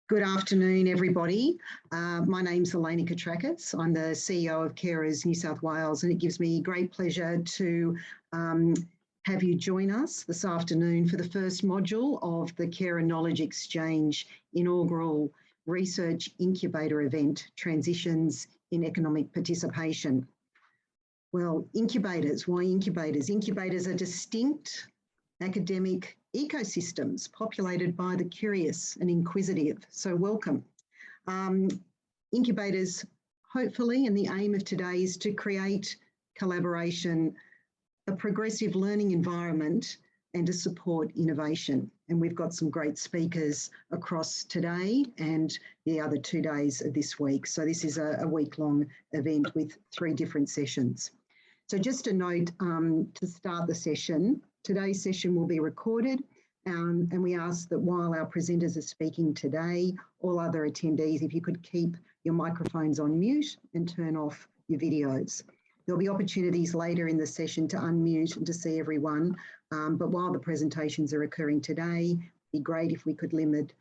Good afternoon, everybody. My name's Elena Katrakis. I'm the CEO of Carers New South Wales, and it gives me great pleasure to have you join us this afternoon for the first module of the Carer Knowledge Exchange inaugural Research Incubator event, Transitions in Economic Participation. Well, incubators, why incubators? Incubators are distinct academic ecosystems populated by the curious and inquisitive. So welcome. Incubators, hopefully, and the aim of today is to create collaboration, a progressive learning environment, and to support innovation. And we've got some great speakers across today and the other 2 days of this week. So this is a week-long event with 3 different sessions. So just a note to start the session, today's session will be recorded and we ask that while our presenters are speaking today, all other attendees, if you could keep your microphones on mute and turn off your videos. There'll be opportunities later in the session to unmute and to see everyone, but while the presentations are occurring today, it'd be great if we could limit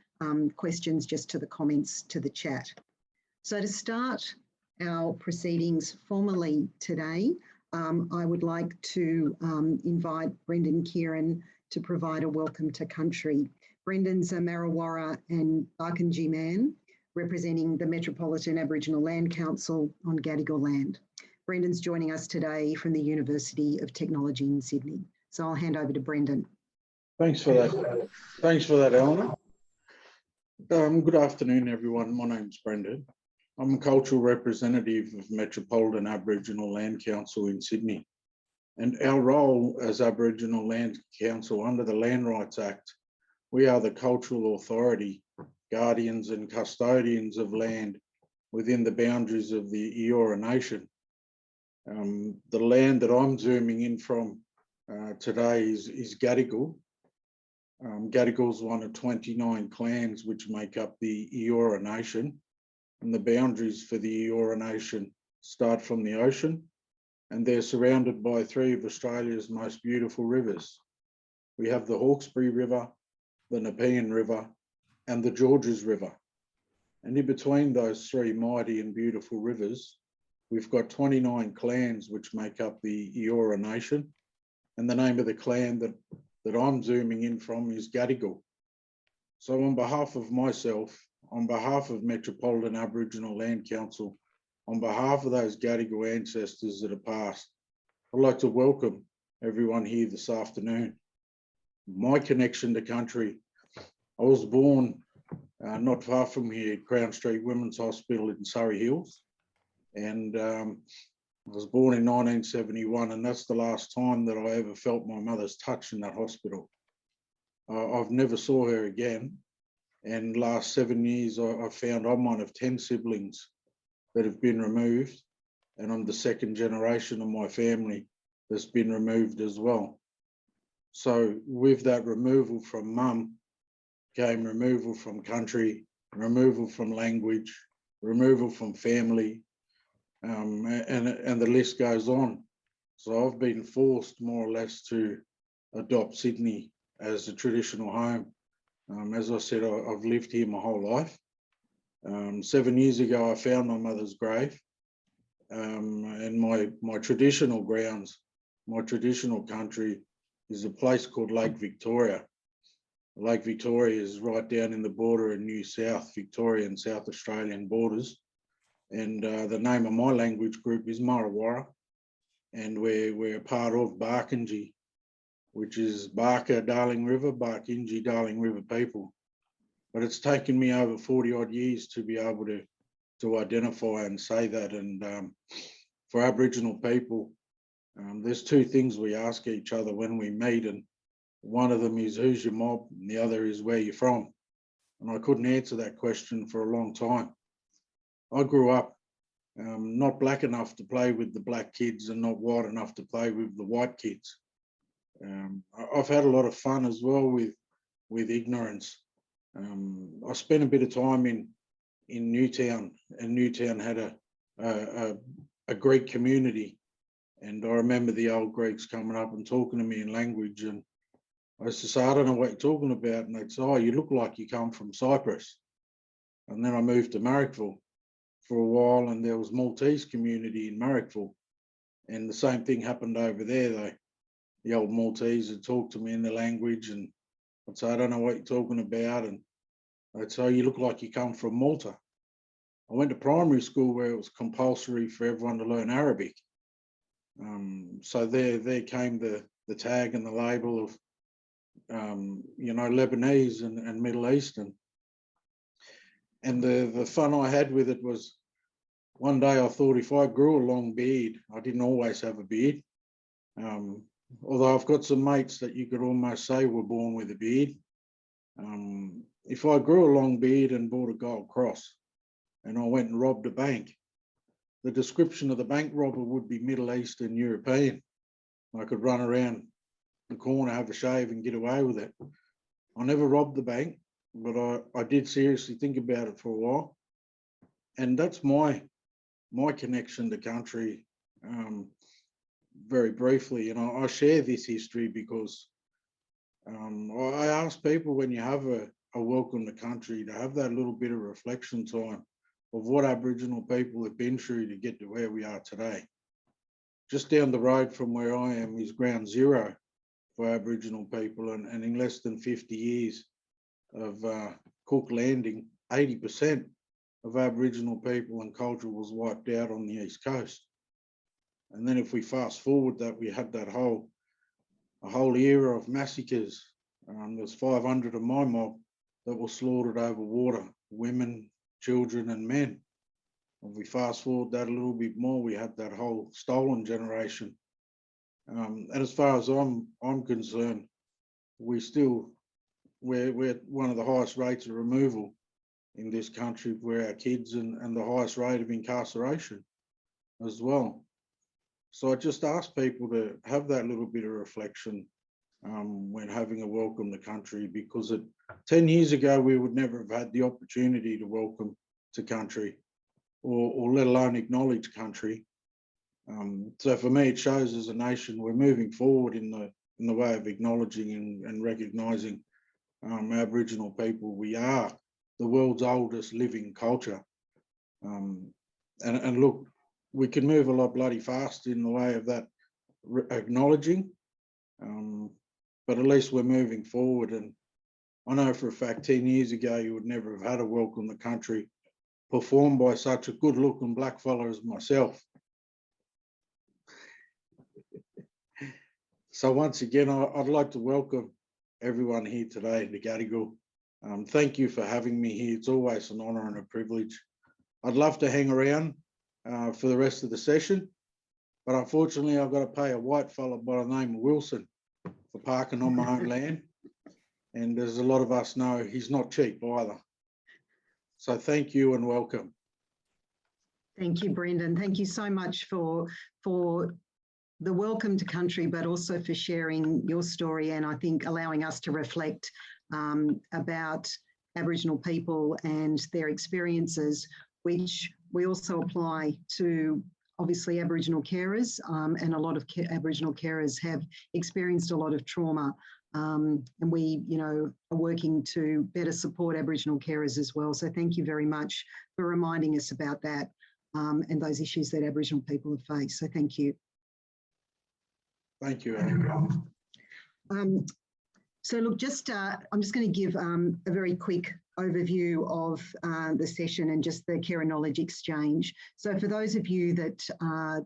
questions just to the comments to the chat. So to start our proceedings formally today, I would like to invite Brendan Kieran to provide a welcome to country. Brendan's a Marrawarra and Barkindji man, representing the Metropolitan Aboriginal Land Council on Gadigal land. Brendan's joining us today from the University of Technology in Sydney. So I'll hand over to Brendan. Thanks for that. Thanks for that, Eleanor. Good afternoon, everyone. My name's Brendan. I'm a cultural representative of Metropolitan Aboriginal Land Council in Sydney. And our role as Aboriginal Land Council under the Land Rights Act, we are the cultural authority, guardians and custodians of land within the boundaries of the Eora Nation. The land that I'm zooming in from today is Gadigal. Gadigal's one of 29 clans which make up the Eora Nation. And the boundaries for the Eora Nation start from the ocean, and they're surrounded by 3 of Australia's most beautiful rivers. We have the Hawkesbury River, the Nepean River, and the Georges River. And in between those 3 mighty and beautiful rivers, we've got 29 clans which make up the Eora Nation. And the name of the clan that I'm zooming in from is Gadigal. So on behalf of myself, on behalf of Metropolitan Aboriginal Land Council, on behalf of those Gadigal ancestors that are past, I'd like to welcome everyone here this afternoon. My connection to country, I was born not far from here, Crown Street Women's Hospital in Surrey Hills. And I was born in 1971, and that's the last time that I ever felt my mother's touch in that hospital. I've never saw her again. And last 7 years, I found I'm one of 10 siblings that have been removed. And I'm the 2nd generation of my family that's been removed as well. So with that removal from mum came removal from country, removal from language, removal from family, and the list goes on. So I've been forced more or less to adopt Sydney as a traditional home. As I said, I've lived here my whole life. 7 years ago, I found my mother's grave, and my traditional grounds, my traditional country is a place called Lake Victoria. Lake Victoria is right down in the border in New South Victoria and South Australian borders. And the name of my language group is Marrawarra, and we're a part of Barkindji, which is Barker, Darling River, Barkindji, Darling River people. But it's taken me over 40 odd years to be able to identify and say that. And for Aboriginal people, there's 2 things we ask each other when we meet. And one of them is who's your mob, and the other is where you're from. And I couldn't answer that question for a long time. I grew up not black enough to play with the black kids and not white enough to play with the white kids. I've had a lot of fun as well with ignorance. I spent a bit of time in Newtown, and Newtown had a Greek community, and I remember the old Greeks coming up and talking to me in language, and I used to say, I don't know what you're talking about, and they'd say, oh, you look like you come from Cyprus. And then I moved to Marrickville for a while, and there was Maltese community in Marrickville. And the same thing happened over there. The old Maltese would talk to me in the language, and I'd say, I don't know what you're talking about. And they'd say, you look like you come from Malta. I went to primary school where it was compulsory for everyone to learn Arabic. So there came the tag and the label of, Lebanese and Middle Eastern. And the fun I had with it was, one day I thought if I grew a long beard, I didn't always have a beard. Although I've got some mates that you could almost say were born with a beard. If I grew a long beard and bought a gold cross and I went and robbed a bank, the description of the bank robber would be Middle Eastern European. I could run around the corner, have a shave and get away with it. I never robbed the bank, but I did seriously think about it for a while. And that's my connection to country. Very briefly, I share this history because I ask people, when you have a welcome to country, to have that little bit of reflection time of what Aboriginal people have been through to get to where we are today. Just down the road from where I am is ground zero for Aboriginal people, and in less than 50 years of Cook Landing, 80% of Aboriginal people and culture was wiped out on the East Coast. And then if we fast forward that, we had a whole era of massacres. There's 500 of my mob that were slaughtered over water, women, children and men. If we fast forward that a little bit more, we had that whole stolen generation. And as far as I'm concerned, we're one of the highest rates of removal in this country for our kids, and the highest rate of incarceration as well. So I just ask people to have that little bit of reflection when having a welcome to country, because 10 years ago, we would never have had the opportunity to welcome to country or let alone acknowledge country. So for me, it shows as a nation, we're moving forward in the way of acknowledging and recognising Aboriginal people. We are the world's oldest living culture. And look, we can move a lot bloody fast in the way of that acknowledging, but at least we're moving forward. And I know for a fact 10 years ago, you would never have had a welcome to country performed by such a good looking black fella as myself. So once again, I'd like to welcome everyone here today to Gadigal. Thank you for having me here. It's always an honour and a privilege. I'd love to hang around for the rest of the session, but unfortunately I've got to pay a white fella by the name of Wilson for parking on my own land. And as a lot of us know, he's not cheap either. So thank you and welcome. Thank you, Brendan. Thank you so much for the welcome to country, but also for sharing your story, and I think allowing us to reflect about Aboriginal people and their experiences, which we also apply to obviously Aboriginal carers, and a lot of Aboriginal carers have experienced a lot of trauma, and we, are working to better support Aboriginal carers as well. So thank you very much for reminding us about that and those issues that Aboriginal people have faced. So thank you. Thank you. So look, I'm just going to give a very quick overview of the session and just the Carer Knowledge Exchange. So for those of you that are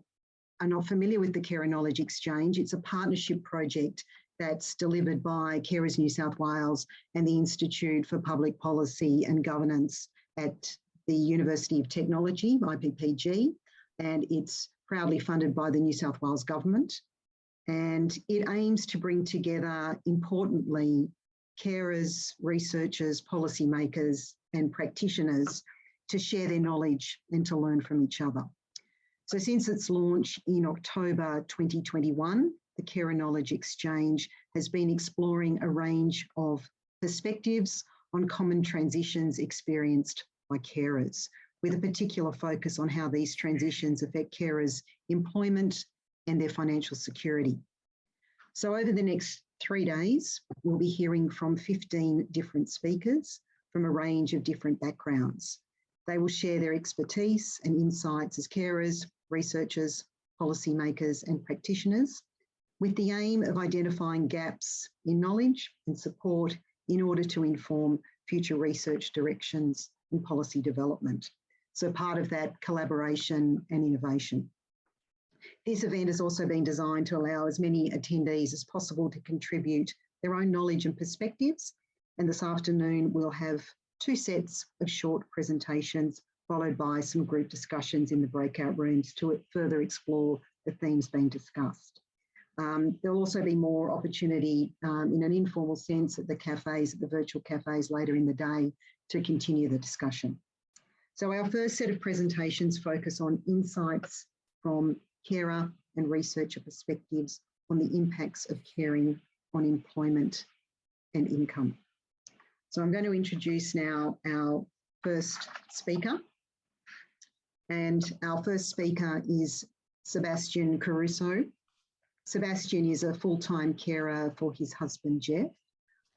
not familiar with the Carer Knowledge Exchange, it's a partnership project that's delivered by Carers New South Wales and the Institute for Public Policy and Governance at the University of Technology, IPPG, and it's proudly funded by the New South Wales Government. And it aims to bring together, importantly, carers, researchers, policymakers and practitioners to share their knowledge and to learn from each other. So since its launch in October 2021, the Carer Knowledge Exchange has been exploring a range of perspectives on common transitions experienced by carers, with a particular focus on how these transitions affect carers' employment and their financial security. So over the next 3 days, we'll be hearing from 15 different speakers from a range of different backgrounds. They will share their expertise and insights as carers, researchers, policymakers and practitioners, with the aim of identifying gaps in knowledge and support in order to inform future research directions and policy development. So part of that, collaboration and innovation. This event has also been designed to allow as many attendees as possible to contribute their own knowledge and perspectives. And this afternoon, we'll have 2 sets of short presentations, followed by some group discussions in the breakout rooms to further explore the themes being discussed. There'll also be more opportunity in an informal sense at the cafes, at the virtual cafes later in the day to continue the discussion. So our first set of presentations focus on insights from carer and researcher perspectives on the impacts of caring on employment and income. So I'm going to introduce now our first speaker. And our first speaker is Sebastian Caruso. Sebastian is a full-time carer for his husband, Jeff,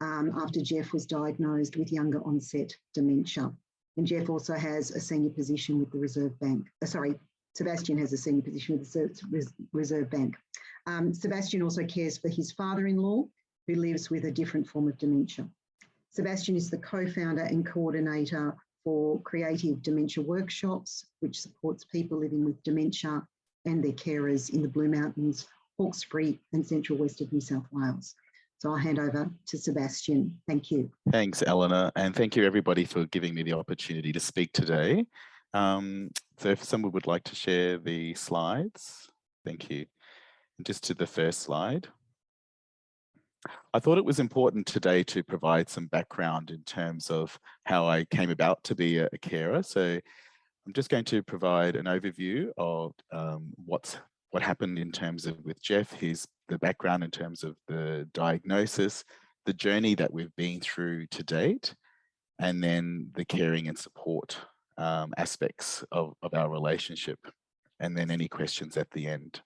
after Jeff was diagnosed with younger onset dementia. And Jeff also has a senior position with the Reserve Bank. Sebastian has a senior position with the Reserve Bank. Sebastian also cares for his father-in-law, who lives with a different form of dementia. Sebastian is the co-founder and coordinator for Creative Dementia Workshops, which supports people living with dementia and their carers in the Blue Mountains, Hawkesbury and Central West of New South Wales. So I'll hand over to Sebastian. Thank you. Thanks, Eleanor, and thank you everybody for giving me the opportunity to speak today. So if someone would like to share the slides, thank you. And just to the first slide. I thought it was important today to provide some background in terms of how I came about to be a carer. So I'm just going to provide an overview of what happened in terms of with Jeff, the background in terms of the diagnosis, the journey that we've been through to date, and then the caring and support aspects of our relationship, and then any questions at the end.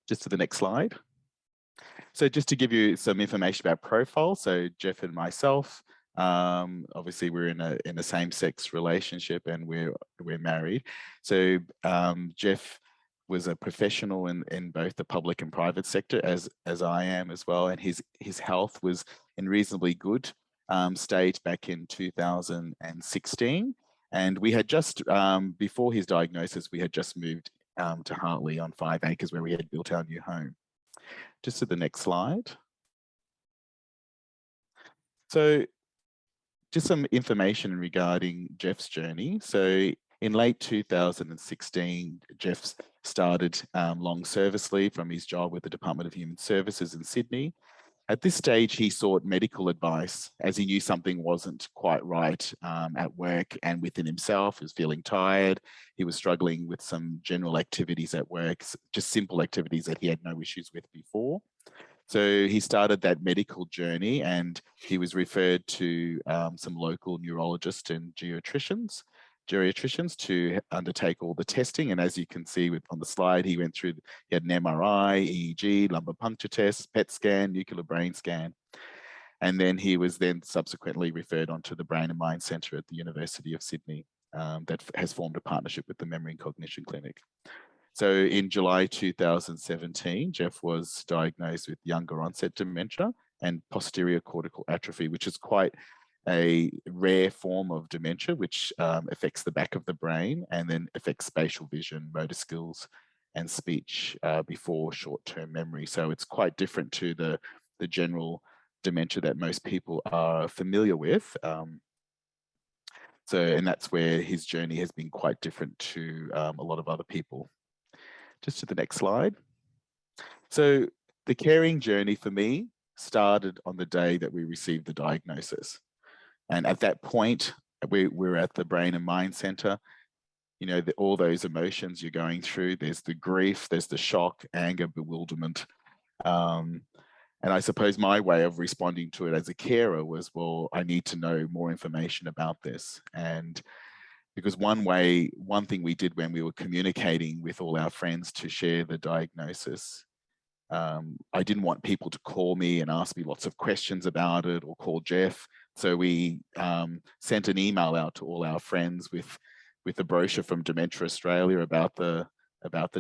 Just to the next slide. So just to give you some information about profile, so Jeff and myself, obviously we're in a same-sex relationship and we're married. So Jeff was a professional in both the public and private sector, as I am as well, and his health was in reasonably good state back in 2016, and we had just before his diagnosis we had just moved to Hartley on 5 acres where we had built our new home. Just to the next slide. So just some information regarding Jeff's journey. So in late 2016, Jeff started long service leave from his job with the Department of Human Services in Sydney. At this stage, he sought medical advice as he knew something wasn't quite right at work and within himself. He was feeling tired. He was struggling with some general activities at work, just simple activities that he had no issues with before. So he started that medical journey and he was referred to some local neurologists and geriatricians to undertake all the testing. And as you can see on the slide, he went through, he had an MRI, EEG, lumbar puncture test, PET scan, nuclear brain scan. And then he was then subsequently referred on to the Brain and Mind Centre at the University of Sydney that has formed a partnership with the Memory and Cognition Clinic. So in July 2017, Jeff was diagnosed with younger onset dementia and posterior cortical atrophy, which is quite a rare form of dementia, which affects the back of the brain and then affects spatial vision, motor skills, and speech before short-term memory. So it's quite different to the general dementia that most people are familiar with. And that's where his journey has been quite different to a lot of other people. Just to the next slide. So the caring journey for me started on the day that we received the diagnosis. And at that point, we're at the Brain and Mind Centre. You know, all those emotions you're going through, there's the grief, there's the shock, anger, bewilderment. And I suppose my way of responding to it as a carer was, well, I need to know more information about this. And because one thing we did when we were communicating with all our friends to share the diagnosis, I didn't want people to call me and ask me lots of questions about it or call Jeff. So we sent an email out to all our friends with a brochure from Dementia Australia about the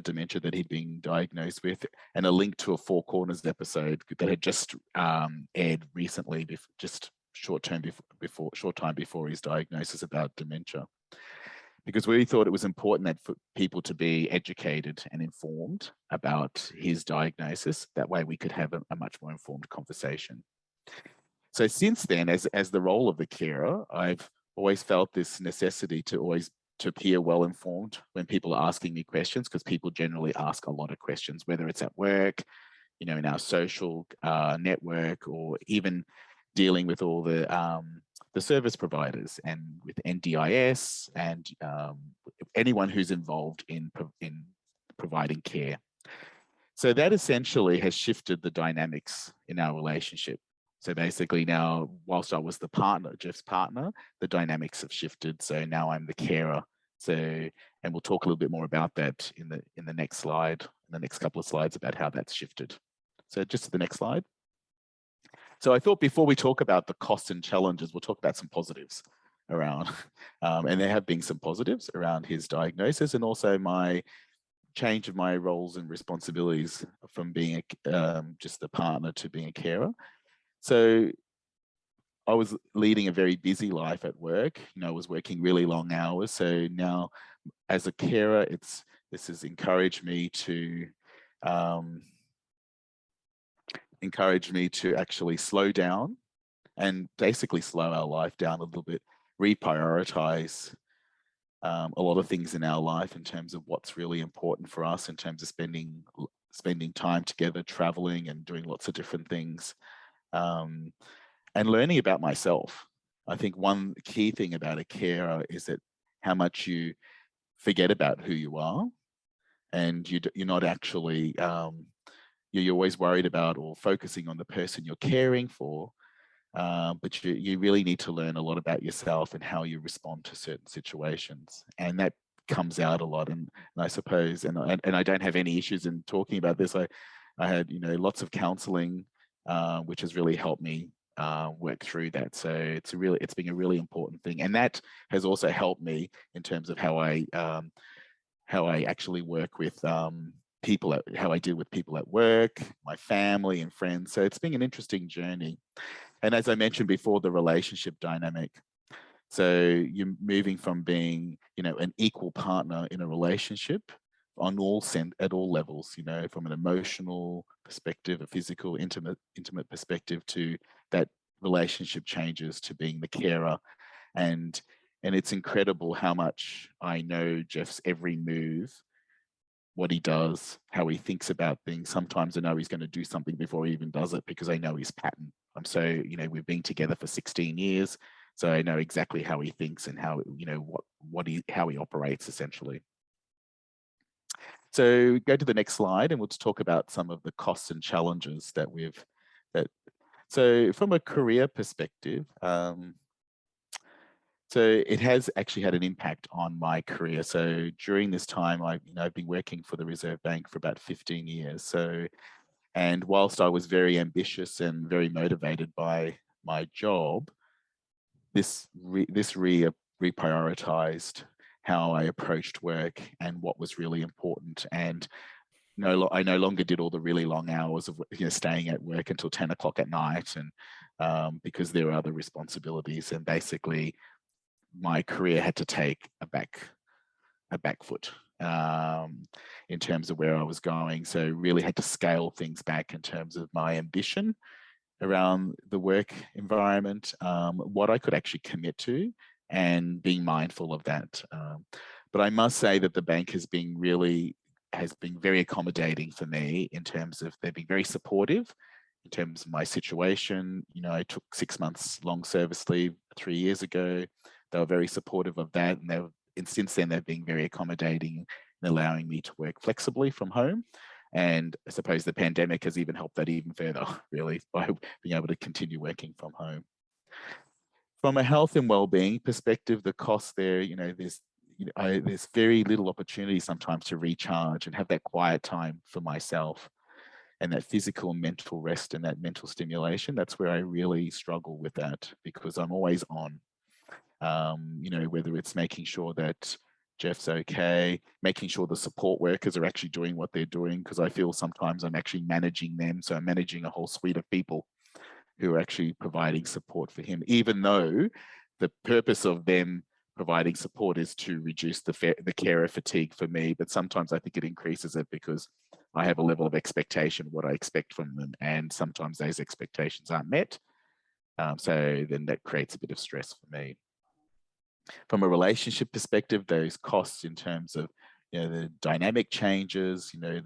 dementia that he'd been diagnosed with, and a link to a Four Corners episode that had just aired recently, just short time before his diagnosis, about dementia. Because we thought it was important that for people to be educated and informed about his diagnosis. That way we could have a much more informed conversation. So since then, as the role of the carer, I've always felt this necessity to appear well informed when people are asking me questions, because people generally ask a lot of questions, whether it's at work, you know, in our social network, or even dealing with all the service providers and with NDIS and anyone who's involved in providing care. So that essentially has shifted the dynamics in our relationship. So basically now, whilst I was the partner, Jeff's partner, the dynamics have shifted. So now I'm the carer. So, and we'll talk a little bit more about that in the next slide, in the next couple of slides, about how that's shifted. So just to the next slide. So I thought before we talk about the costs and challenges, we'll talk about some positives around, and there have been some positives around his diagnosis, and also my change of my roles and responsibilities from being just the partner to being a carer. So I was leading a very busy life at work. You know, I was working really long hours. So now, as a carer, this has encouraged me to actually slow down and basically slow our life down a little bit, reprioritize a lot of things in our life in terms of what's really important for us, in terms of spending time together, traveling and doing lots of different things, and learning about myself. I think one key thing about a carer is that how much you forget about who you are, and you're not actually, you're always worried about or focusing on the person you're caring for, but you really need to learn a lot about yourself and how you respond to certain situations. And that comes out a lot. And I suppose, and I don't have any issues in talking about this. I had, you know, lots of counseling, which has really helped me work through that. So it's been a really important thing. And that has also helped me in terms of how I actually work with people, how I deal with people at work, my family and friends. So it's been an interesting journey. And as I mentioned before, the relationship dynamic. So you're moving from being, you know, an equal partner in a relationship at all levels, you know, from an emotional perspective, a physical, intimate perspective, to that relationship changes to being the carer. And it's incredible how much I know Jeff's every move, what he does, how he thinks about things. Sometimes I know he's going to do something before he even does it, because I know his pattern. So, you know, we've been together for 16 years. So I know exactly how he thinks and how, you know, how he operates essentially. So go to the next slide and we'll talk about some of the costs and challenges so from a career perspective, so it has actually had an impact on my career. So during this time, I've been working for the Reserve Bank for about 15 years. So, and whilst I was very ambitious and very motivated by my job, this reprioritized how I approached work and what was really important. And I no longer did all the really long hours of, you know, staying at work until 10 o'clock at night, and because there were other responsibilities. And basically, my career had to take a back foot in terms of where I was going. So really had to scale things back in terms of my ambition around the work environment, what I could actually commit to, and being mindful of that. But I must say that the bank has been very accommodating for me in terms of they've been very supportive in terms of my situation. You know, I took 6 months long service leave 3 years ago. They were very supportive of that, and since then they've been very accommodating in allowing me to work flexibly from home. And I suppose the pandemic has even helped that even further, really, by being able to continue working from home. From a health and well-being perspective, the cost there, you know, there's very little opportunity sometimes to recharge and have that quiet time for myself. and that physical and mental rest and that mental stimulation, that's where I really struggle with that, because I'm always on, you know, whether it's making sure that Jeff's okay, making sure the support workers are actually doing what they're doing, because I feel sometimes I'm actually managing them. So I'm managing a whole suite of people who are actually providing support for him, even though the purpose of them providing support is to reduce the carer fatigue for me. But sometimes I think it increases it because I have a level of expectation, what I expect from them, and sometimes those expectations aren't met. So then that creates a bit of stress for me. From a relationship perspective, those costs in terms of, you know, the dynamic changes, you know,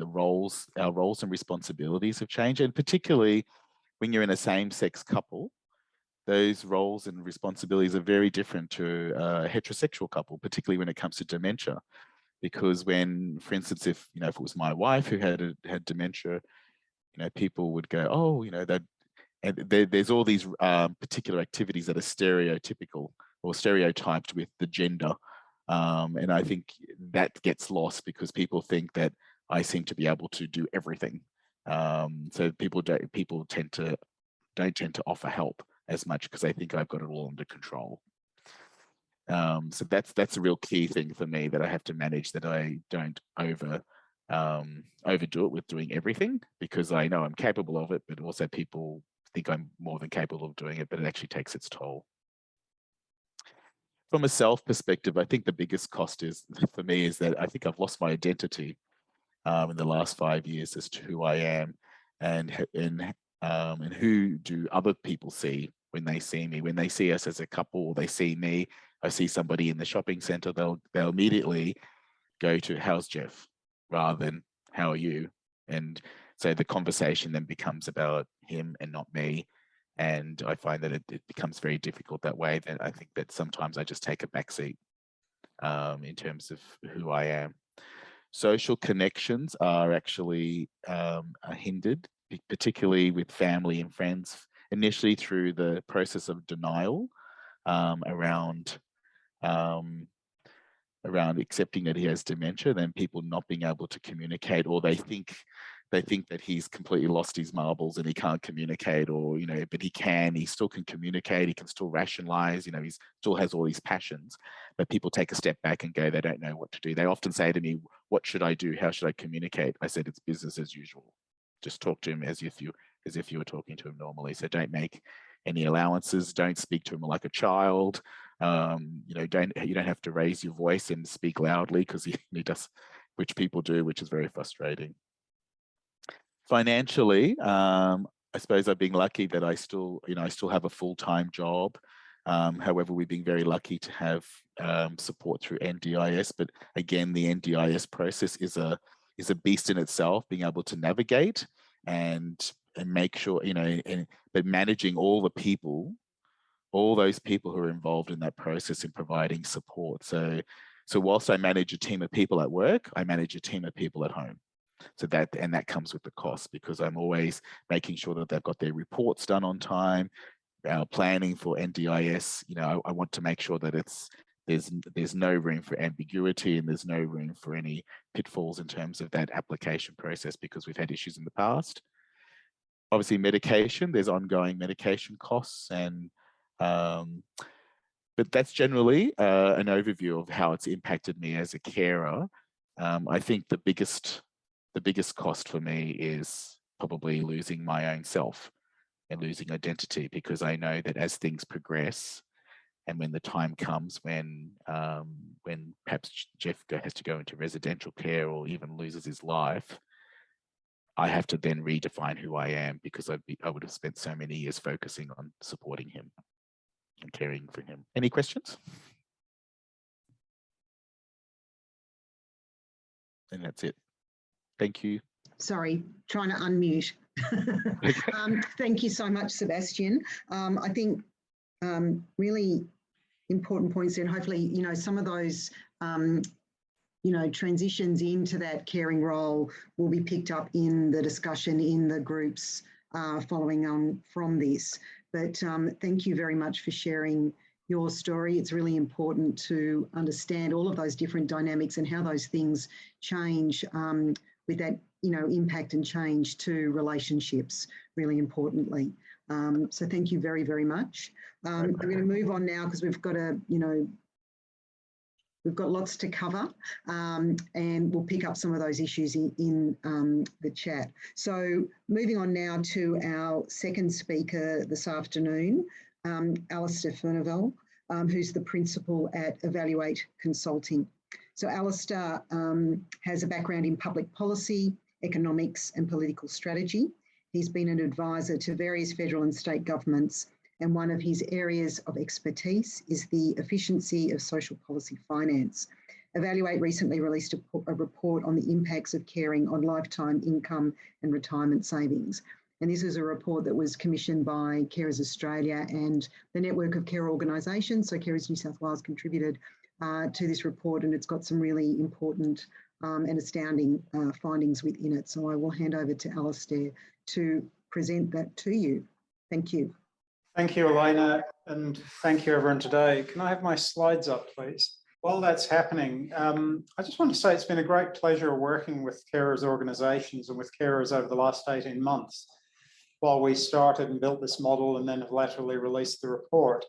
our roles and responsibilities have changed, and particularly when you're in a same-sex couple, those roles and responsibilities are very different to a heterosexual couple, particularly when it comes to dementia. Because when, for instance, if it was my wife who had dementia, you know, people would go, oh, you know, that, and there's all these particular activities that are stereotypical or stereotyped with the gender. And I think that gets lost because people think that I seem to be able to do everything. So people don't tend to offer help as much because they think I've got it all under control. So that's a real key thing for me, that I have to manage, that I don't overdo it with doing everything, because I know I'm capable of it, but also people think I'm more than capable of doing it, but it actually takes its toll. From a self perspective, I think the biggest cost for me is that I think I've lost my identity in the last 5 years as to who I am, and who do other people see when they see me. When they see us as a couple, or they see me, I see somebody in the shopping center, they'll immediately go to, how's Jeff, rather than how are you? And so the conversation then becomes about him and not me. And I find that it becomes very difficult that way. Then I think that sometimes I just take a backseat in terms of who I am. Social connections are actually hindered, particularly with family and friends, initially through the process of denial around accepting that he has dementia, then people not being able to communicate, or they think that he's completely lost his marbles and he can't communicate, or, you know, but he still can communicate, he can still rationalize, you know, he still has all these passions, but people take a step back and go, they don't know what to do. They often say to me, what should I do? How should I communicate? I said, it's business as usual. Just talk to him as if you were talking to him normally. So don't make any allowances. Don't speak to him like a child. You know, you don't have to raise your voice and speak loudly, because he does, which people do, which is very frustrating. Financially, I suppose I've been lucky that I still have a full-time job. However, we've been very lucky to have support through NDIS, but again, the NDIS process is a beast in itself, being able to navigate and make sure, you know, but managing all those people who are involved in that process in providing support. So whilst I manage a team of people at work, I manage a team of people at home. So that comes with the cost, because I'm always making sure that they've got their reports done on time. Planning for NDIS, you know, I want to make sure that there's no room for ambiguity, and there's no room for any pitfalls in terms of that application process, because we've had issues in the past. Obviously, medication, there's ongoing medication costs, and but that's generally an overview of how it's impacted me as a carer. I think the biggest cost for me is probably losing my own self and losing identity, because I know that as things progress, and when the time comes when perhaps Jeff has to go into residential care or even loses his life, I have to then redefine who I am, because I would have spent so many years focusing on supporting him and caring for him. Any questions? And that's it. Thank you. Sorry, trying to unmute. Thank you so much, Sebastian. I think really important points there, and hopefully, you know, some of those, you know, transitions into that caring role will be picked up in the discussion in the groups following on from this. But thank you very much for sharing your story. It's really important to understand all of those different dynamics and how those things change with that impact and change to relationships, really importantly. So thank you very, very much. I'm going to move on now because we've got we've got lots to cover, and we'll pick up some of those issues in the chat. So moving on now to our second speaker this afternoon, Alistair Furnival, who's the principal at Evaluate Consulting. So Alistair has a background in public policy, economics and political strategy. He's been an advisor to various federal and state governments, and one of his areas of expertise is the efficiency of social policy finance. Evaluate recently released a report on the impacts of caring on lifetime income and retirement savings. And this is a report that was commissioned by Carers Australia and the network of care organisations. So Carers New South Wales contributed to this report, and it's got some really important and astounding findings within it. So I will hand over to Alistair to present that to you. Thank you. Thank you, Elena, and thank you everyone today. Can I have my slides up, please? While that's happening, I just want to say it's been a great pleasure working with carers organisations and with carers over the last 18 months while we started and built this model and then have laterally released the report.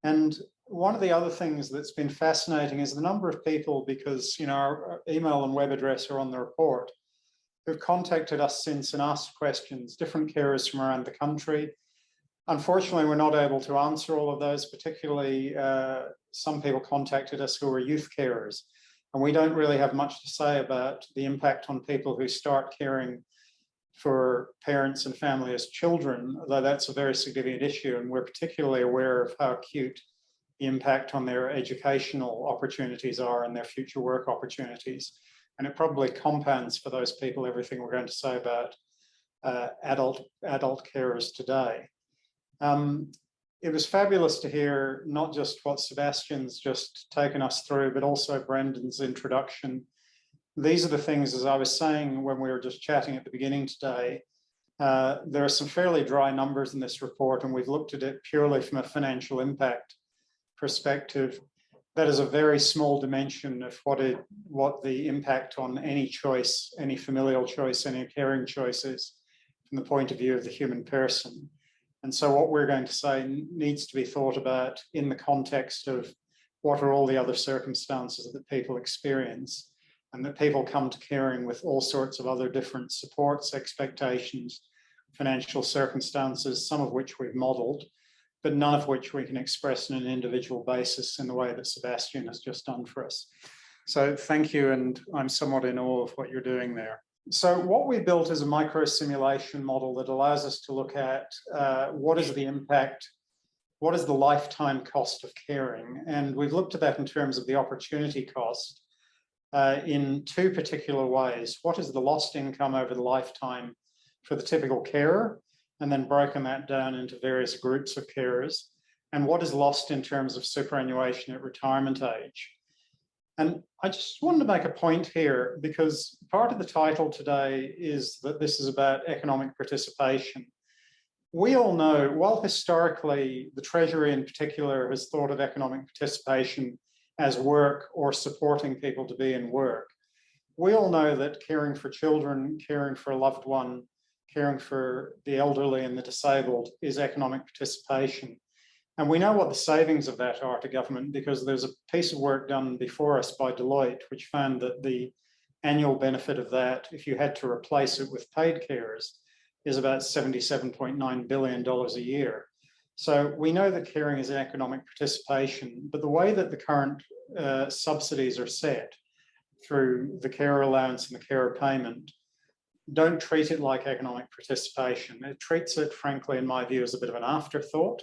And one of the other things that's been fascinating is the number of people, because our email and web address are on the report, who've contacted us since and asked questions, different carers from around the country. Unfortunately, we're not able to answer all of those, particularly some people contacted us who are youth carers, and we don't really have much to say about the impact on people who start caring for parents and family as children, although that's a very significant issue, and we're particularly aware of how acute the impact on their educational opportunities are and their future work opportunities. And it probably compounds for those people everything we're going to say about adult carers today. It was fabulous to hear not just what Sebastian's just taken us through, but also Brendan's introduction. These are the things, as I was saying when we were just chatting at the beginning today, there are some fairly dry numbers in this report, and we've looked at it purely from a financial impact perspective. That is a very small dimension of what the impact on any choice, any familial choice, any caring choice is from the point of view of the human person. And so what we're going to say needs to be thought about in the context of what are all the other circumstances that people experience, and that people come to caring with all sorts of other different supports, expectations, financial circumstances, some of which we've modelled, but none of which we can express on an individual basis in the way that Sebastian has just done for us. So thank you, and I'm somewhat in awe of what you're doing there. So what we built is a micro simulation model that allows us to look at what is the impact, what is the lifetime cost of caring, and we've looked at that in terms of the opportunity cost in two particular ways. What is the lost income over the lifetime for the typical carer, and then broken that down into various groups of carers, and what is lost in terms of superannuation at retirement age. And I just wanted to make a point here, because part of the title today is that this is about economic participation. We all know, while historically the Treasury in particular has thought of economic participation as work or supporting people to be in work, we all know that caring for children, caring for a loved one, caring for the elderly and the disabled is economic participation. And we know what the savings of that are to government, because there's a piece of work done before us by Deloitte, which found that the annual benefit of that, if you had to replace it with paid carers, is about $77.9 billion a year. So we know that caring is an economic participation, but the way that the current subsidies are set through the carer allowance and the carer payment don't treat it like economic participation. It treats it, frankly, in my view, as a bit of an afterthought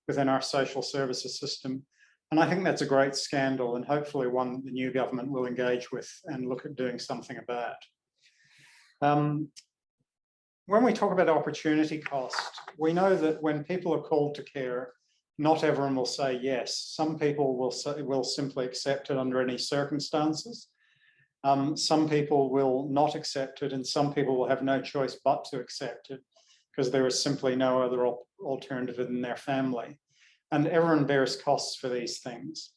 within our social services system. And I think that's a great scandal, and hopefully one the new government will engage with and look at doing something about. When we talk about opportunity cost, we know that when people are called to care, not everyone will say yes. Some people will simply accept it under any circumstances. Some people will not accept it, and some people will have no choice but to accept it because there is simply no other alternative in their family. And everyone bears costs for these things.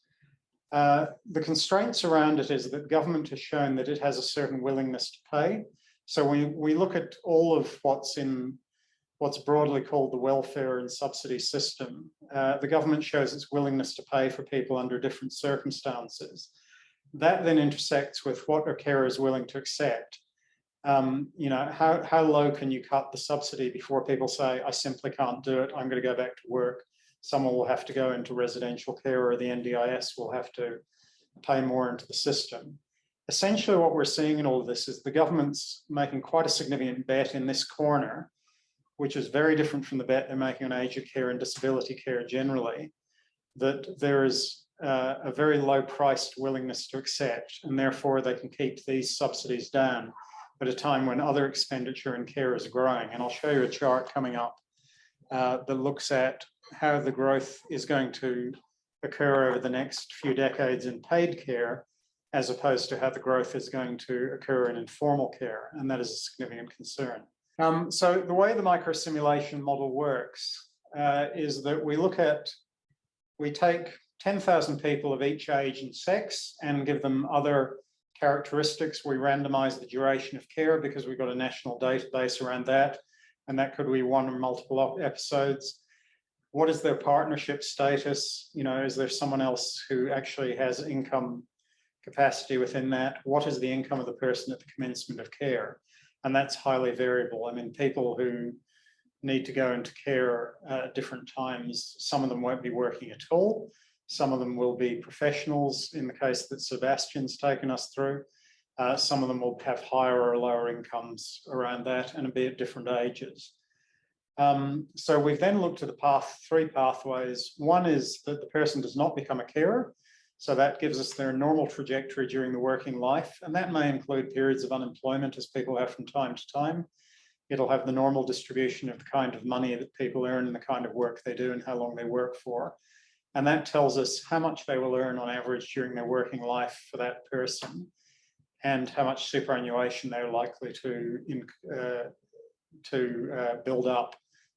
The constraints around it is that government has shown that it has a certain willingness to pay, So we look at all of what's broadly called the welfare and subsidy system. The government shows its willingness to pay for people under different circumstances. That then intersects with what are carers willing to accept. You know, how low can you cut the subsidy before people say, I simply can't do it, I'm going to go back to work. Someone will have to go into residential care, or the NDIS will have to pay more into the system. Essentially what we're seeing in all of this is the government's making quite a significant bet in this corner, which is very different from the bet they're making on aged care and disability care generally, that there is a very low priced willingness to accept, and therefore they can keep these subsidies down at a time when other expenditure in care is growing. And I'll show you a chart coming up that looks at how the growth is going to occur over the next few decades in paid care, as opposed to how the growth is going to occur in informal care. And that is a significant concern. So the way the microsimulation model works is that we take 10,000 people of each age and sex and give them other characteristics. We randomize the duration of care because we've got a national database around that. And that could be one or multiple episodes. What is their partnership status? You know, is there someone else who actually has income capacity within that? What is the income of the person at the commencement of care? And that's highly variable. I mean, people who need to go into care at different times, some of them won't be working at all. Some of them will be professionals in the case that Sebastian's taken us through. Some of them will have higher or lower incomes around that and be at different ages. So we've then looked at the three pathways. One is that the person does not become a carer. So that gives us their normal trajectory during the working life. And that may include periods of unemployment, as people have from time to time. It'll have the normal distribution of the kind of money that people earn and the kind of work they do and how long they work for. And that tells us how much they will earn on average during their working life for that person, and how much superannuation they're likely to build up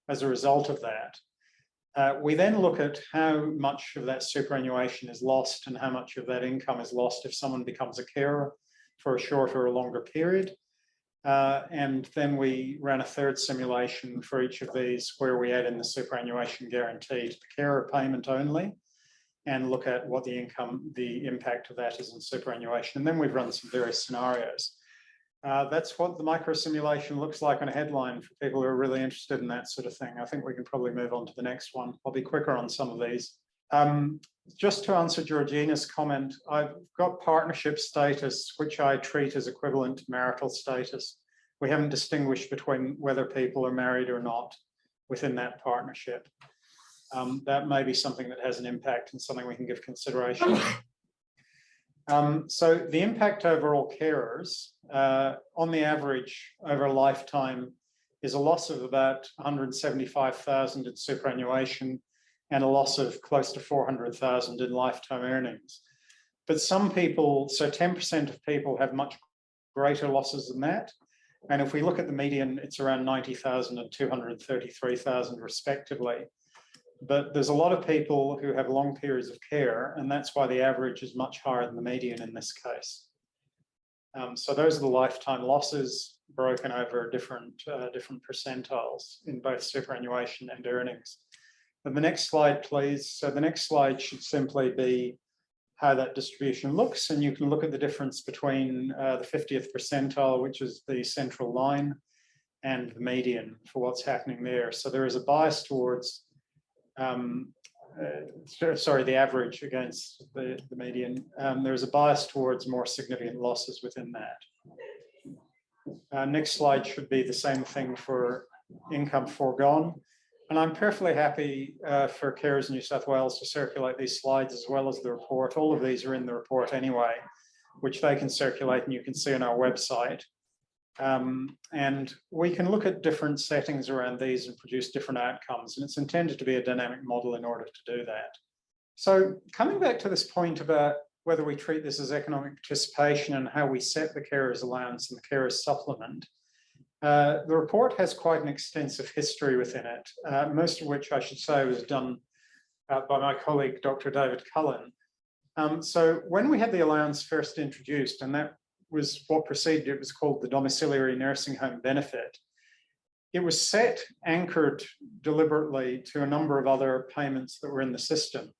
as a result of that. We then look at how much of that superannuation is lost and how much of that income is lost if someone becomes a carer for a shorter or longer period. And then we ran a third simulation for each of these where we add in the superannuation guarantee to the carer payment only and look at what the impact of that is in superannuation. And then we've run some various scenarios. That's what the microsimulation looks like on a headline for people who are really interested in that sort of thing. I think we can probably move on to the next one. I'll be quicker on some of these. Just to answer Georgina's comment, I've got partnership status, which I treat as equivalent to marital status. We haven't distinguished between whether people are married or not within that partnership. That may be something that has an impact and something we can give consideration. So the impact over all carers, on the average over a lifetime, is a loss of about 175,000 in superannuation and a loss of close to 400,000 in lifetime earnings. But some people, so 10% of people have much greater losses than that. And if we look at the median, it's around 90,000 and 233,000 respectively. But there's a lot of people who have long periods of care, and that's why the average is much higher than the median in this case. So those are the lifetime losses broken over different percentiles in both superannuation and earnings. And the next slide, please. So the next slide should simply be how that distribution looks, and you can look at the difference between the 50th percentile, which is the central line, and the median for what's happening there. So there is a bias towards the average against the median. There's a bias towards more significant losses within that. Next slide should be the same thing for income foregone. And I'm perfectly happy for Carers in New South Wales to circulate these slides as well as the report. All of these are in the report anyway, which they can circulate and you can see on our website. And we can look at different settings around these and produce different outcomes. And it's intended to be a dynamic model in order to do that. So coming back to this point about whether we treat this as economic participation and how we set the carers allowance and the carers supplement, the report has quite an extensive history within it, most of which I should say was done by my colleague, Dr. David Cullen. So when we had the allowance first introduced, and that was what preceded it was called the domiciliary nursing home benefit. It was set, anchored deliberately to a number of other payments that were in the system.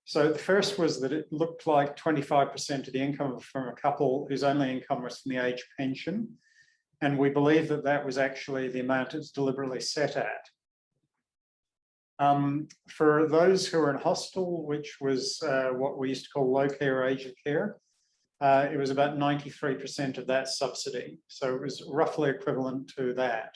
So the first was that it looked like 25% of the income from a couple whose only income was from the age pension. And we believe that that was actually the amount it's deliberately set at. For those who are in hostel, which was what we used to call low care or aged care, it was about 93% of that subsidy. So it was roughly equivalent to that.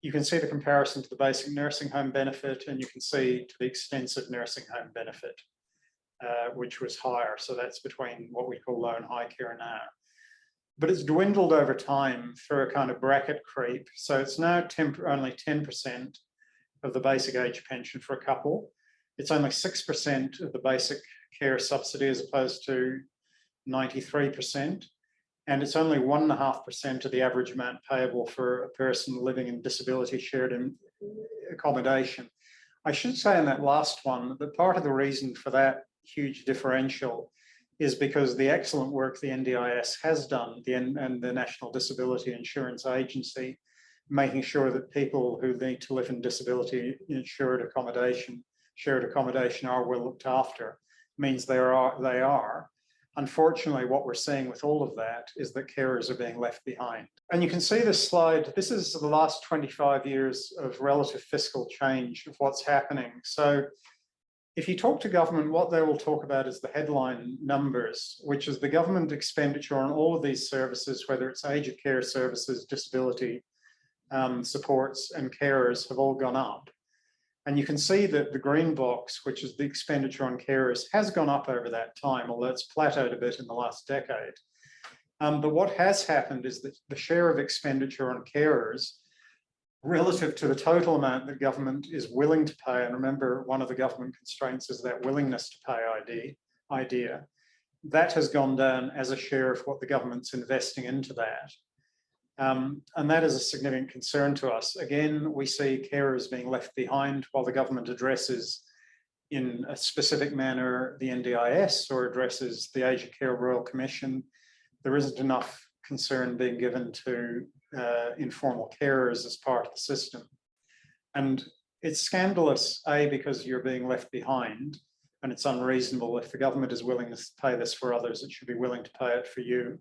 You can see the comparison to the basic nursing home benefit, and you can see to the extensive nursing home benefit, which was higher. So that's between what we call low and high care now. But it's dwindled over time through a kind of bracket creep. So it's now only 10% of the basic age pension for a couple. It's only 6% of the basic care subsidy as opposed to 93%. And it's only 1.5% of the average amount payable for a person living in disability shared accommodation. I should say in that last one that part of the reason for that huge differential is because the excellent work the NDIS has done, and the National Disability Insurance Agency, making sure that people who need to live in disability shared accommodation are well looked after, means they are. Unfortunately, what we're seeing with all of that is that carers are being left behind. And you can see this slide. This is the last 25 years of relative fiscal change of what's happening. So if you talk to government, what they will talk about is the headline numbers, which is the government expenditure on all of these services, whether it's aged care services, disability supports, and carers, have all gone up. And you can see that the green box, which is the expenditure on carers, has gone up over that time, although it's plateaued a bit in the last decade. But what has happened is that the share of expenditure on carers relative to the total amount that government is willing to pay, and remember, one of the government constraints is that willingness to pay idea, that has gone down as a share of what the government's investing into that. And that is a significant concern to us. Again, we see carers being left behind while the government addresses in a specific manner the NDIS or addresses the Aged Care Royal Commission. There isn't enough concern being given to informal carers as part of the system. And it's scandalous, A, because you're being left behind, and it's unreasonable. If the government is willing to pay this for others, it should be willing to pay it for you.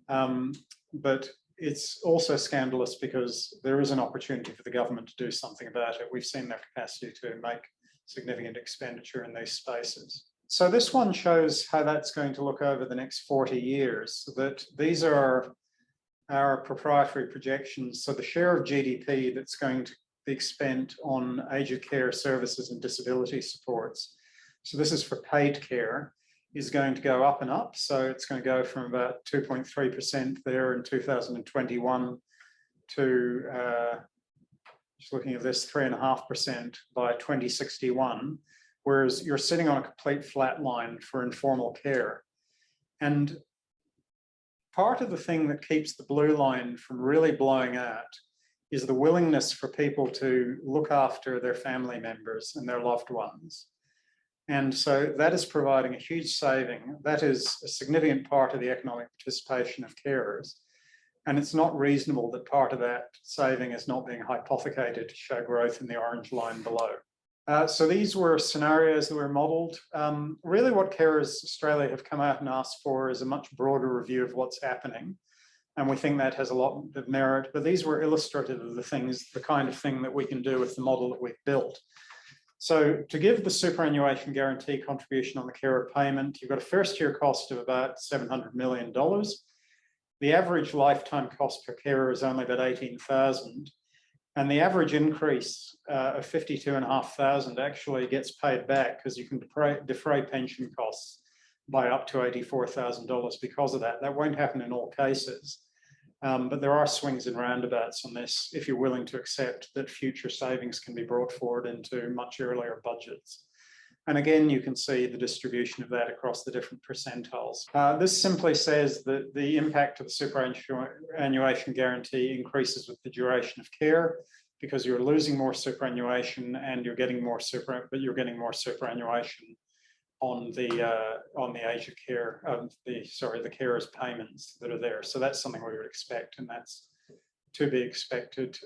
But it's also scandalous because there is an opportunity for the government to do something about it. We've seen their capacity to make significant expenditure in these spaces. So this one shows how that's going to look over the next 40 years, that these are our proprietary projections. So the share of GDP that's going to be spent on aged care services and disability supports, so this is for paid care, is going to go up and up. So it's going to go from about 2.3% there in 2021 to, just looking at this, 3.5% by 2061, whereas you're sitting on a complete flat line for informal care. And part of the thing that keeps the blue line from really blowing out is the willingness for people to look after their family members and their loved ones. And so that is providing a huge saving. That is a significant part of the economic participation of carers. And it's not reasonable that part of that saving is not being hypothecated to show growth in the orange line below. So these were scenarios that were modelled. Really what Carers Australia have come out and asked for is a much broader review of what's happening. And we think that has a lot of merit, but these were illustrative of the kind of thing that we can do with the model that we've built. So to give the superannuation guarantee contribution on the carer payment, you've got a first year cost of about $700 million. The average lifetime cost per carer is only about $18,000. And the average increase of $52,500 actually gets paid back because you can defray pension costs by up to $84,000 because of that. That won't happen in all cases, but there are swings and roundabouts on this if you're willing to accept that future savings can be brought forward into much earlier budgets. And again, you can see the distribution of that across the different percentiles. This simply says that the impact of the superannuation guarantee increases with the duration of care because you're losing more superannuation and you're getting more superannuation on the age of care, the carers' payments that are there. So that's something we would expect, and that's to be expected.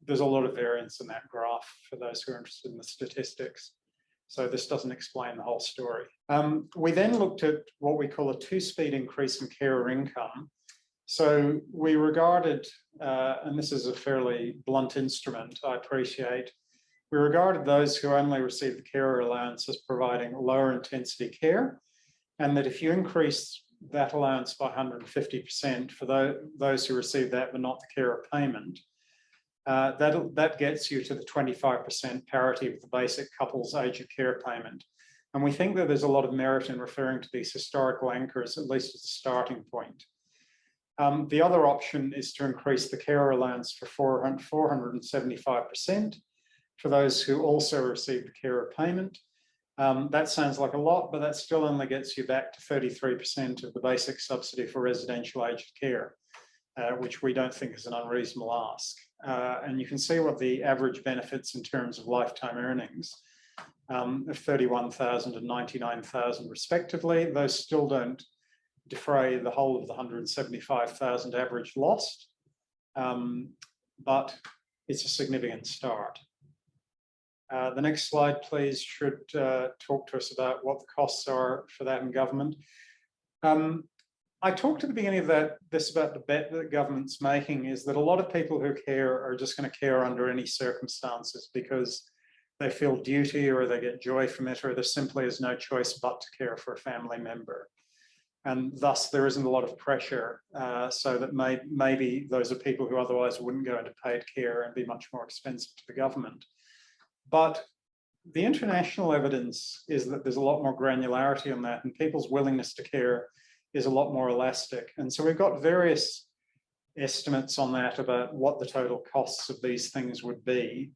There's a lot of variance in that graph for those who are interested in the statistics. So this doesn't explain the whole story. We then looked at what we call a two-speed increase in carer income. So we regarded, and this is a fairly blunt instrument, I appreciate, we regarded those who only receive the carer allowance as providing lower intensity care, and that if you increase that allowance by 150% for those who receive that but not the carer payment, that gets you to the 25% parity of the basic couple's age of care payment. And we think that there's a lot of merit in referring to these historical anchors, at least as a starting point. The other option is to increase the carer allowance for 475% for those who also receive the carer payment. That sounds like a lot, but that still only gets you back to 33% of the basic subsidy for residential aged care, which we don't think is an unreasonable ask. And you can see what the average benefits in terms of lifetime earnings of 31,000 and 99,000 respectively. Those still don't defray the whole of the 175,000 average lost, but it's a significant start. The next slide, please, should talk to us about what the costs are for that in government. I talked at the beginning of this about the bet that the government's making is that a lot of people who care are just going to care under any circumstances because they feel duty or they get joy from it, or there simply is no choice but to care for a family member. And thus there isn't a lot of pressure, so that maybe those are people who otherwise wouldn't go into paid care and be much more expensive to the government. But the international evidence is that there's a lot more granularity on that, and people's willingness to care is a lot more elastic. And so we've got various estimates on that about what the total costs of these things would be,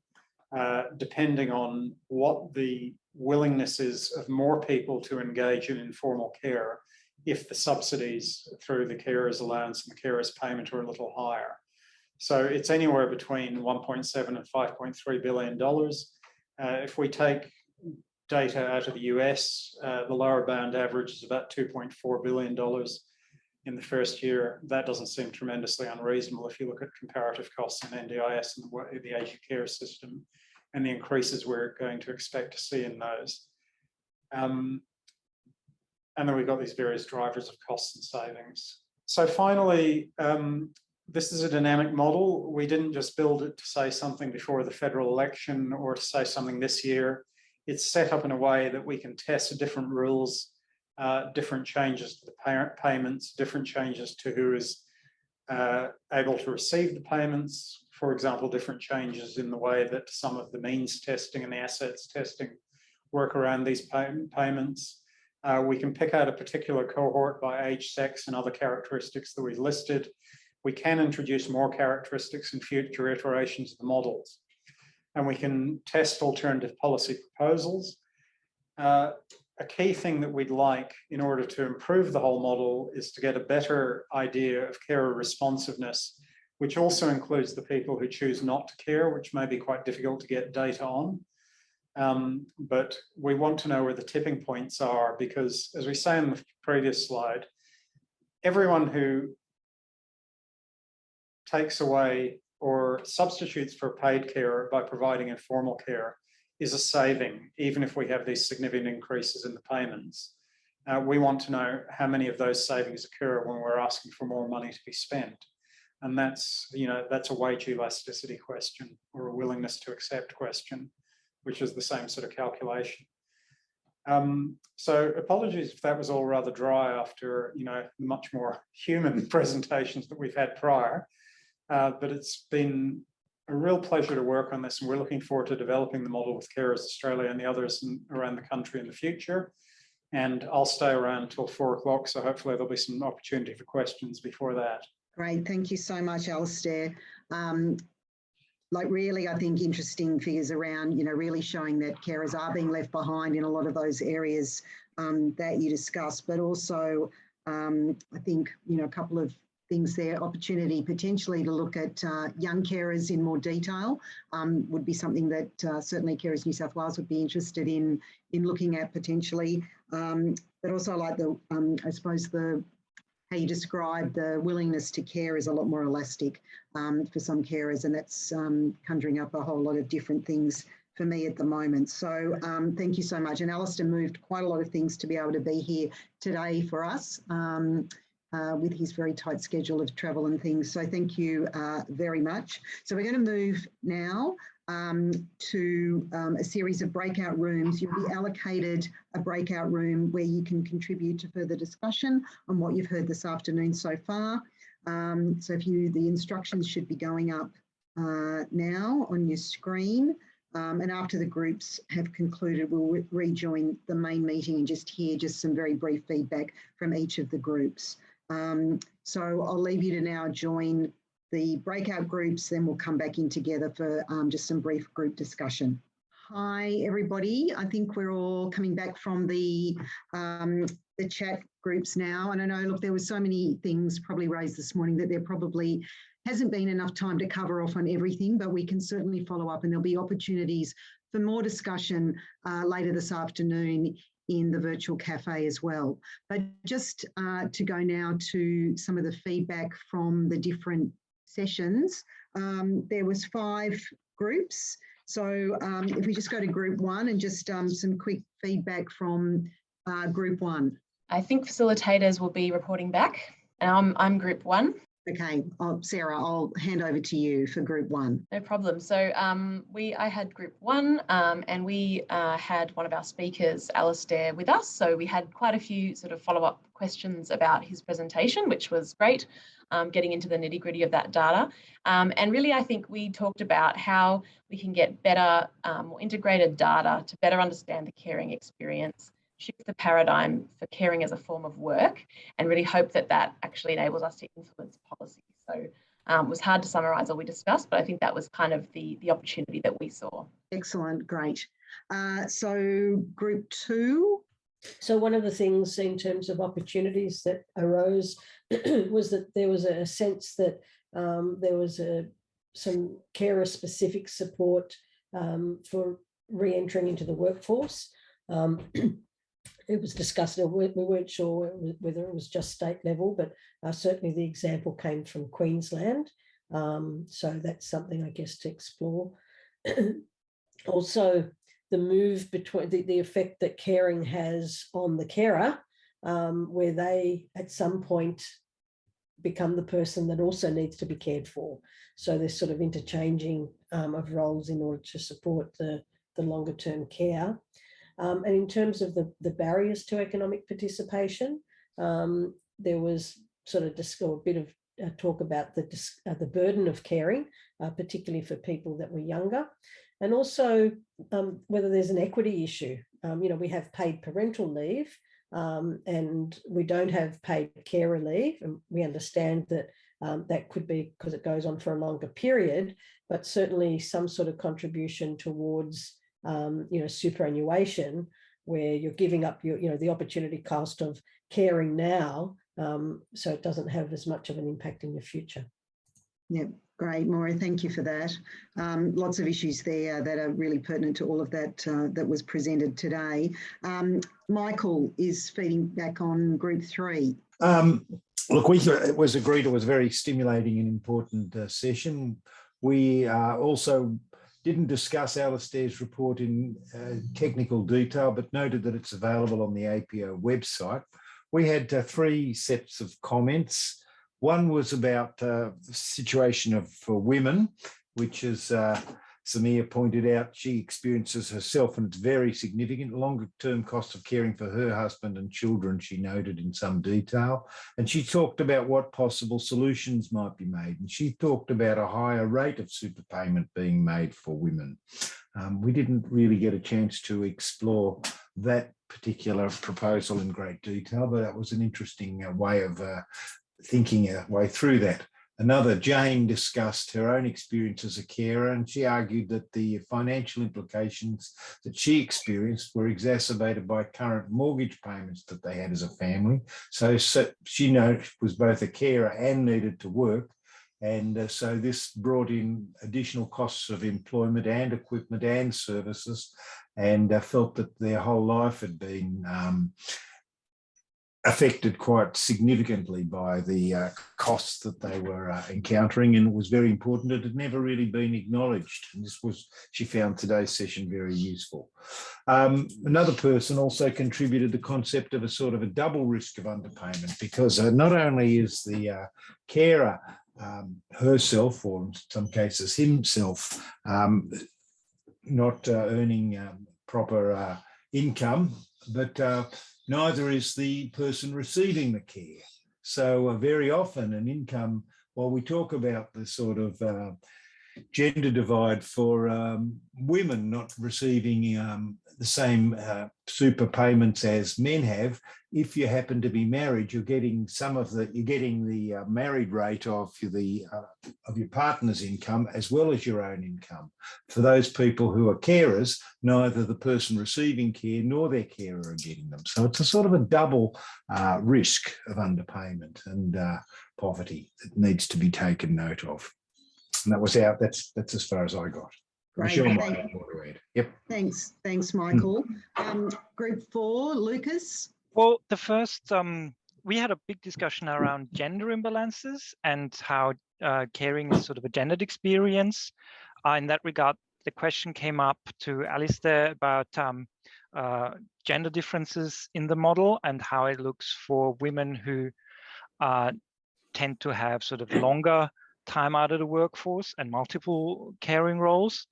depending on what the willingness is of more people to engage in informal care if the subsidies through the carers allowance and the carers payment are a little higher. So it's anywhere between 1.7 and $5.3 billion. If we take data out of the US, the lower bound average is about $2.4 billion in the first year. That doesn't seem tremendously unreasonable if you look at comparative costs in NDIS and the aged care system and the increases we're going to expect to see in those. And then we've got these various drivers of costs and savings. So finally, this is a dynamic model. We didn't just build it to say something before the federal election or to say something this year. It's set up in a way that we can test different rules, different changes to the payments, different changes to who is able to receive the payments. For example, different changes in the way that some of the means testing and the assets testing work around these payments. We can pick out a particular cohort by age, sex, and other characteristics that we've listed. We can introduce more characteristics in future iterations of the models. And we can test alternative policy proposals. A key thing that we'd like in order to improve the whole model is to get a better idea of carer responsiveness, which also includes the people who choose not to care, which may be quite difficult to get data on. But we want to know where the tipping points are, because as we say in the previous slide, everyone who takes away or substitutes for paid care by providing informal care is a saving, even if we have these significant increases in the payments. We want to know how many of those savings occur when we're asking for more money to be spent. And that's a wage elasticity question or a willingness to accept question, which is the same sort of calculation. So apologies if that was all rather dry after the much more human presentations that we've had prior. But it's been a real pleasure to work on this, and we're looking forward to developing the model with Carers Australia and the others around the country in the future. And I'll stay around until 4 o'clock, so hopefully there'll be some opportunity for questions before that. Great, thank you so much, Alistair. Really, I think interesting figures around, really showing that carers are being left behind in a lot of those areas that you discussed, but also I think, a couple of things there. Opportunity potentially to look at young carers in more detail would be something that certainly Carers New South Wales would be interested in looking at potentially. But also like I suppose how you describe the willingness to care is a lot more elastic for some carers, and that's conjuring up a whole lot of different things for me at the moment. So thank you so much. And Alistair moved quite a lot of things to be able to be here today for us with his very tight schedule of travel and things. So thank you very much. So we're going to move now to a series of breakout rooms. You'll be allocated a breakout room where you can contribute to further discussion on what you've heard this afternoon so far. So the instructions should be going up now on your screen. And after the groups have concluded, we'll rejoin the main meeting and just hear some very brief feedback from each of the groups. So I'll leave you to now join the breakout groups, then we'll come back in together for just some brief group discussion. Hi, everybody. I think we're all coming back from the chat groups now. And I know, look, there were so many things probably raised this morning that there probably hasn't been enough time to cover off on everything, but we can certainly follow up, and there'll be opportunities for more discussion later this afternoon in the virtual cafe as well. But just to go now to some of the feedback from the different sessions, there was 5 groups. So if we just go to group 1 and just some quick feedback from group 1. I think facilitators will be reporting back. I'm group 1. Okay, Sarah, I'll hand over to you for group 1. No problem. So I had group 1 and we had one of our speakers, Alistair, with us. So we had quite a few sort of follow-up questions about his presentation, which was great, getting into the nitty-gritty of that data. And really, I think we talked about how we can get better, more integrated data to better understand the caring experience, shift the paradigm for caring as a form of work, and really hope that that actually enables us to influence policy. So it was hard to summarise all we discussed, but I think that was kind of the opportunity that we saw. Excellent, great. So group 2. So one of the things in terms of opportunities that arose was that there was a sense that there was some carer-specific support for re-entering into the workforce. It was discussed, we weren't sure whether it was just state level, but certainly the example came from Queensland. So that's something, I guess, to explore. Also, the move between the effect that caring has on the carer, where they at some point become the person that also needs to be cared for. So there's sort of interchanging of roles in order to support the longer term care. And in terms of the barriers to economic participation, there was sort of a bit of talk about the burden of caring, particularly for people that were younger, and also whether there's an equity issue. We have paid parental leave and we don't have paid carer leave, and we understand that that could be because it goes on for a longer period, but certainly some sort of contribution towards superannuation, where you're giving up the opportunity cost of caring now, so it doesn't have as much of an impact in the future. Yeah, great, Maura, thank you for that. Lots of issues there that are really pertinent to all of that that was presented today. Michael is feeding back on group 3. Look, it was agreed it was a very stimulating and important session. We also didn't discuss Alistair's report in technical detail, but noted that it's available on the APO website. We had 3 sets of comments. One was about the situation for women, which is Samia pointed out, she experiences herself, and it's very significant longer-term cost of caring for her husband and children, she noted in some detail. And she talked about what possible solutions might be made. And she talked about a higher rate of super payment being made for women. We didn't really get a chance to explore that particular proposal in great detail, but that was an interesting way of thinking our way through that. Another, Jane, discussed her own experience as a carer, and she argued that the financial implications that she experienced were exacerbated by current mortgage payments that they had as a family. So she was both a carer and needed to work. And so this brought in additional costs of employment and equipment and services, and felt that their whole life had been affected quite significantly by the costs that they were encountering, and it was very important. It had never really been acknowledged, and she found today's session very useful. Another person also contributed the concept of a sort of a double risk of underpayment, because not only is the carer herself, or in some cases himself, not earning proper income, but neither is the person receiving the care. So very often an income, while we talk about the sort of gender divide for women not receiving the same super payments as men have, if you happen to be married, you're getting the married rate of your partner's income as well as your own income. For those people who are carers, neither the person receiving care nor their carer are getting them. So it's a sort of a double risk of underpayment and poverty that needs to be taken note of. And that was that's as far as I got. Great. Michelle might have more to add. Yep. Thanks, Michael. Group 4, Lucas. Well, the first, we had a big discussion around gender imbalances and how caring is sort of a gendered experience. In that regard, the question came up to Alistair about gender differences in the model and how it looks for women who tend to have sort of longer time out of the workforce and multiple caring roles.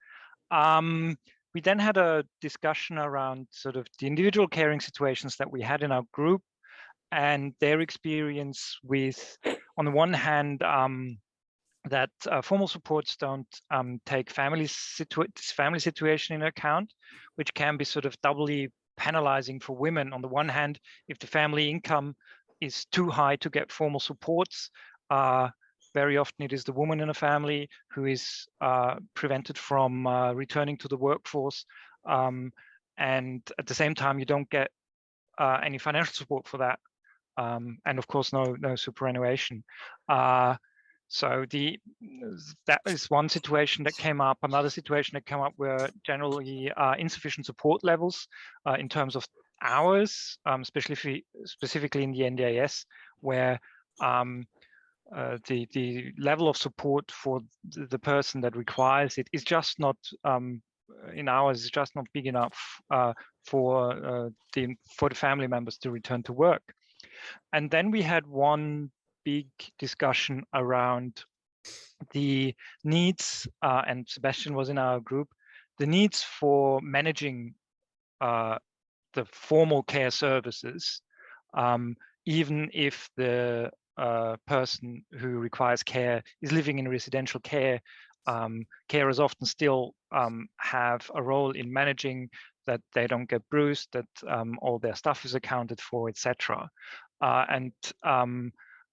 We then had a discussion around sort of the individual caring situations that we had in our group and their experience with, on the one hand, that formal supports don't take family situation into account, which can be sort of doubly penalizing for women. On the one hand, if the family income is too high to get formal supports, very often it is the woman in a family who is prevented from returning to the workforce. And at the same time, you don't get any financial support for that. And of course, no superannuation. So that is one situation that came up. Another situation that came up were generally insufficient support levels in terms of hours, specifically in the NDIS, where the level of support for the person that requires it is just not in hours, is just not big enough for the family members to return to work. And then we had one big discussion around the needs, and Sebastian was in our group, the needs for managing the formal care services, even if the person who requires care is living in residential care. Carers often still have a role in managing that they don't get bruised, that all their stuff is accounted for, etc. And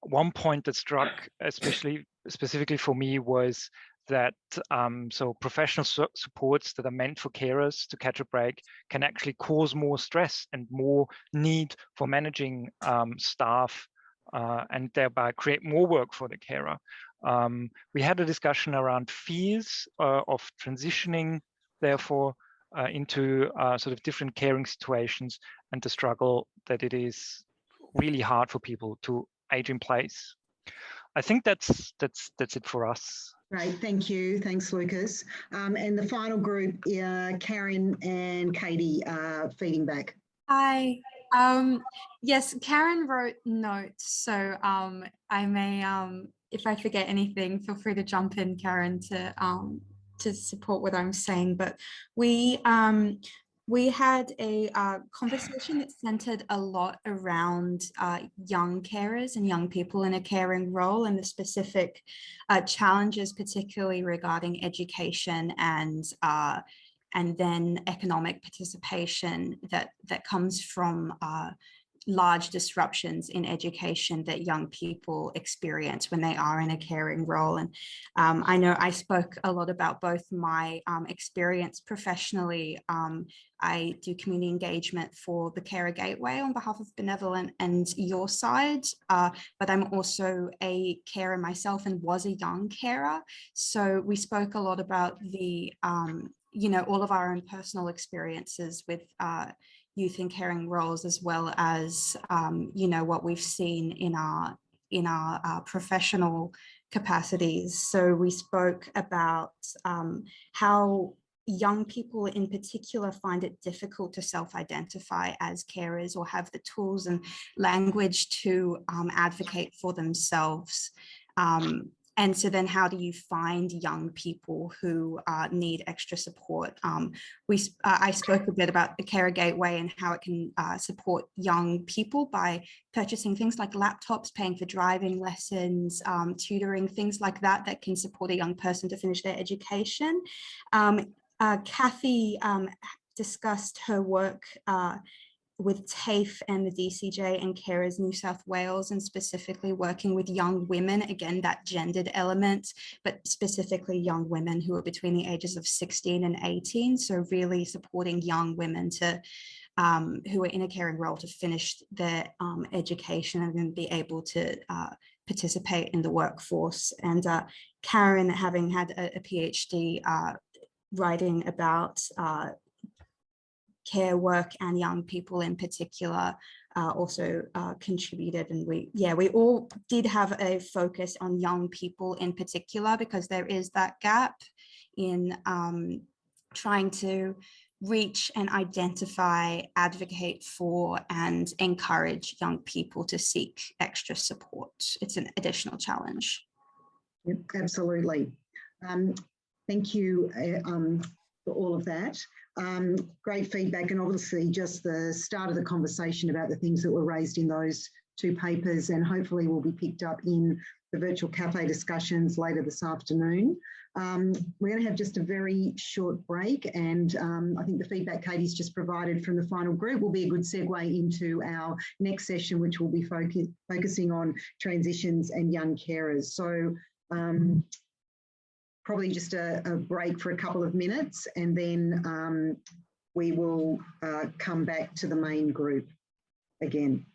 one point that struck specifically for me was that so professional supports that are meant for carers to catch a break can actually cause more stress and more need for managing staff, and thereby create more work for the carer. We had a discussion around fears of transitioning, therefore, into sort of different caring situations, and the struggle that it is really hard for people to age in place. I think that's it for us. Great, thank you. Thanks, Lucas. And the final group, Karen and Katie, feeding back. Hi. Yes, Karen wrote notes, so I may, if I forget anything, feel free to jump in, Karen, to support what I'm saying. But we had a conversation that centered a lot around young carers and young people in a caring role, and the specific challenges, particularly regarding education and then economic participation that comes from large disruptions in education that young people experience when they are in a caring role. And I know I spoke a lot about both my experience professionally. I do community engagement for the Carer Gateway on behalf of Benevolent and your side, but I'm also a carer myself and was a young carer. So we spoke a lot about the, you know, all of our own personal experiences with youth in caring roles, as well as, you know, what we've seen in our professional capacities. So we spoke about how young people in particular find it difficult to self-identify as carers or have the tools and language to advocate for themselves. And so then how do you find young people who need extra support? I spoke a bit about the Carer Gateway and how it can support young people by purchasing things like laptops, paying for driving lessons, tutoring, things like that, that can support a young person to finish their education. Kathy discussed her work with TAFE and the DCJ and Carers New South Wales, and specifically working with young women, again, that gendered element, but specifically young women who are between the ages of 16 and 18. So really supporting young women to who are in a caring role to finish their education and then be able to participate in the workforce. And Karen, having had a PhD writing about care work and young people in particular, also contributed. And we all did have a focus on young people in particular, because there is that gap in trying to reach and identify, advocate for, and encourage young people to seek extra support. It's an additional challenge. Yep, absolutely. Thank you for all of that. Great feedback, and obviously just the start of the conversation about the things that were raised in those two papers, and hopefully will be picked up in the virtual cafe discussions later this afternoon. We're going to have just a very short break, and I think the feedback Katie's just provided from the final group will be a good segue into our next session, which will be focusing on transitions and young carers. So probably just a break for a couple of minutes, and then we will come back to the main group again.